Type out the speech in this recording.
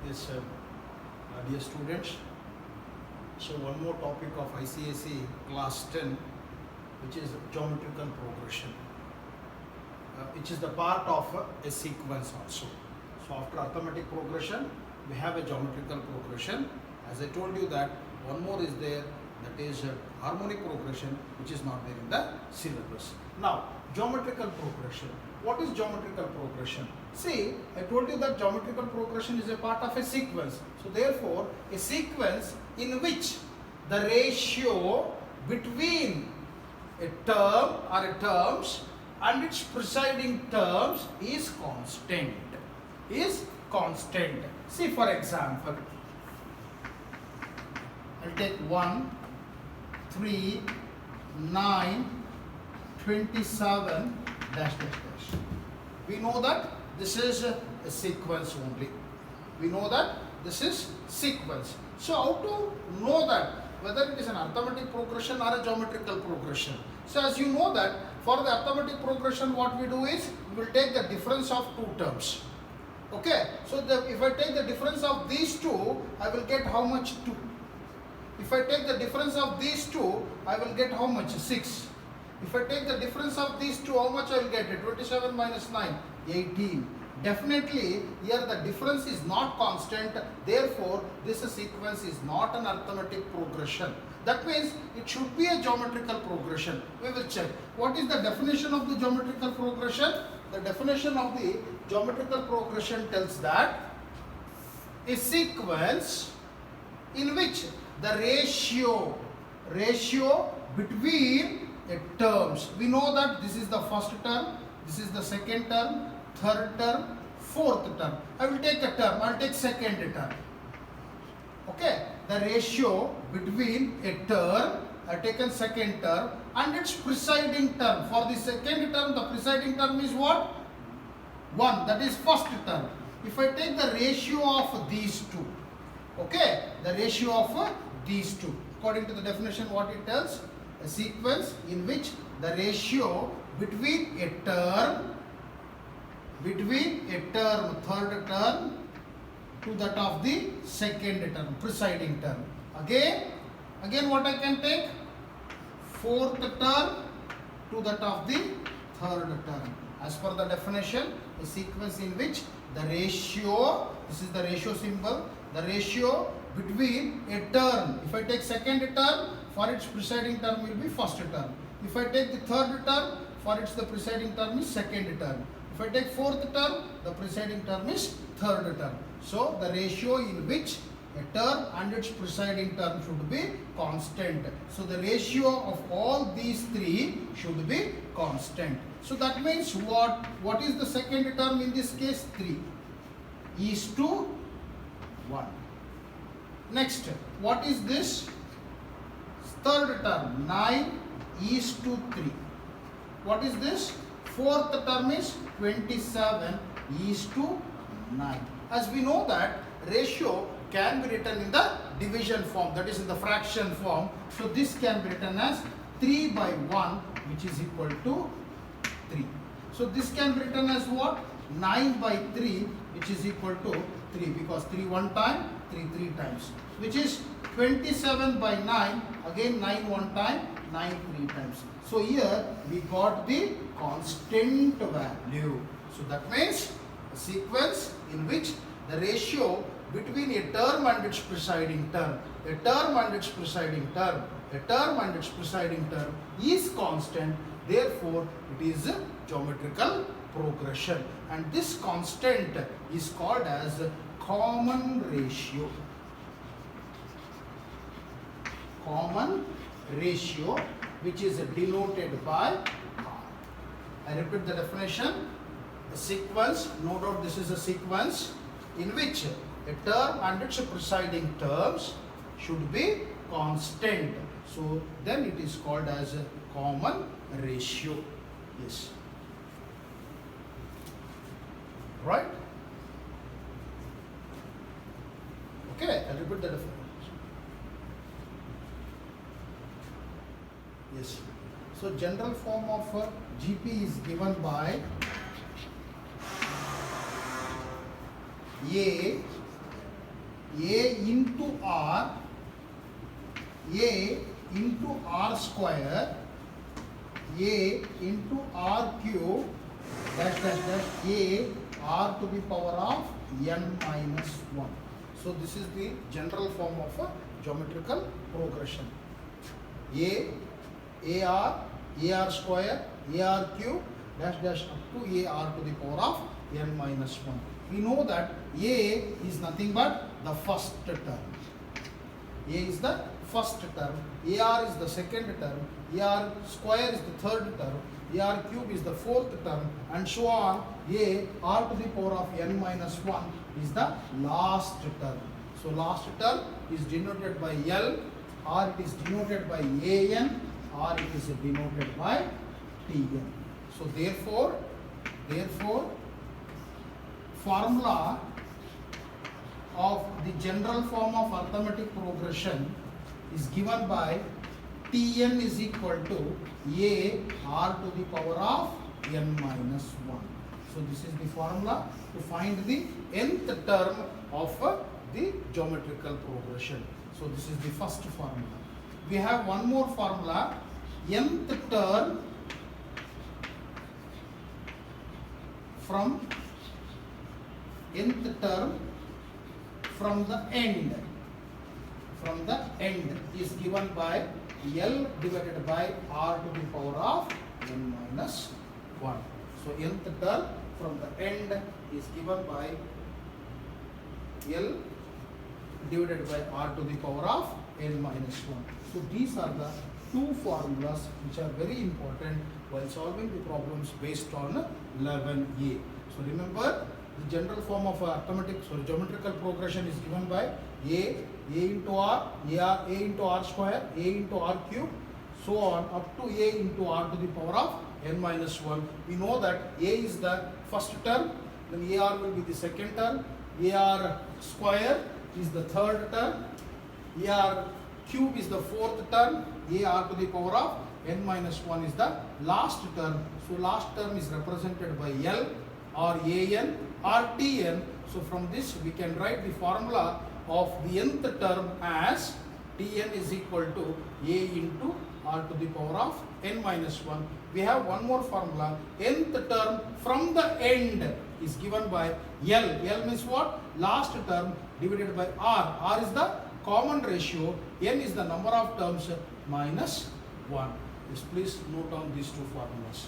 Yes, dear students. So one more topic of ICSE class 10, which is geometrical progression, which is the part of a sequence also. So after arithmetic progression, we have a geometrical progression. As I told you that one more is there, that is harmonic progression, which is not there in the syllabus. Now, geometrical progression. What is geometrical progression? See, I told you that geometrical progression is a part of a sequence. So therefore, a sequence in which the ratio between a term or a terms and its preceding terms is constant. See, for example, I'll take 1, 3, 9, 27, dash, dash, dash. We know that this is a sequence only. We know that this is sequence. So how to know that whether it is an arithmetic progression or a geometrical progression? So as you know that for the arithmetic progression, what we do is we will take the difference of two terms. Okay, so if I take the difference of these two, I will get how much? 2. If I take the difference of these two, I will get how much? 6. If I take the difference of these two, how much I will get? 27 minus 9, 18. Definitely, here the difference is not constant. Therefore, this sequence is not an arithmetic progression. That means it should be a geometrical progression. We will check. What is the definition of the geometrical progression? The definition of the geometrical progression tells that a sequence in which the ratio between terms. We know that this is the first term, this is the second term, third term, fourth term. I will take a term, I will take second term. Okay, the ratio between a term, I have taken second term and its preceding term. For the second term, the preceding term is what? 1, that is first term. If I take the ratio of these two, okay, the ratio of these two, according to the definition, what it tells? A sequence in which the ratio between a term, third term to that of the second term, preceding term. Again what I can take? Fourth term to that of the third term. As per the definition, a sequence in which the ratio, this is the ratio symbol, the ratio between a term. If I take second term, for its preceding term will be first term. If I take the third term, for its the preceding term is second term. If I take fourth term, the preceding term is third term. So the ratio in which a term and its preceding term should be constant. So the ratio of all these three should be constant. So that means what? What is the second term in this case? 3 is to 1. Next, what is this? Third term, 9 is to 3. What is this? Fourth term is 27 is to 9. As we know that ratio can be written in the division form, that is in the fraction form. So this can be written as 3 by 1, which is equal to 3. So this can be written as what? 9 by 3, which is equal to 3, because 3 one time, 3 times, which is 27 by 9, again 9 one time, 9 3 times. So here we got the constant value. So that means a sequence in which the ratio between a term and its preceding term, a term and its preceding term, a term and its preceding term is constant. Therefore, it is a geometrical progression. And this constant is called as common ratio. Common ratio, which is denoted by R. I repeat the definition. A sequence, no doubt this is a sequence in which a term and its preceding terms should be constant. So then it is called as a common ratio. Yes. Right? Okay, I repeat the definition. Yes. So general form of GP is given by A A into R, A into R square, A into R cube, dash dash dash A R to the power of n minus 1. So this is the general form of a geometrical progression. AR square, AR cube, dash dash up to AR to the power of n minus 1. We know that A is nothing but the first term. A is the first term, AR is the second term, AR square is the third term, AR cube is the fourth term, and so on. AR to the power of n minus 1 is the last term. So last term is denoted by L, or it is denoted by AN, or it is denoted by TN. So therefore formula of the general form of arithmetic progression is given by Tn is equal to A R to the power of n minus 1. So this is the formula to find the nth term of the geometrical progression. So this is the first formula. We have one more formula, nth term from the end. From the end is given by L divided by R to the power of n minus 1. So nth term from the end is given by L divided by R to the power of n minus 1. So these are the two formulas which are very important while solving the problems based on 11A. So remember, the general form of geometrical progression is given by A into R, A into R square, A into R cube, so on up to A into R to the power of n minus 1. We know that A is the first term, then AR will be the second term, AR square is the third term, AR cube is the fourth term, AR to the power of n minus 1 is the last term. So last term is represented by L or AN or Tn. So from this we can write the formula of the nth term as Tn is equal to A into R to the power of n minus 1. We have one more formula, nth term from the end is given by L. L means what? Last term divided by R. R is the common ratio, n is the number of terms minus 1. Please note down these two formulas.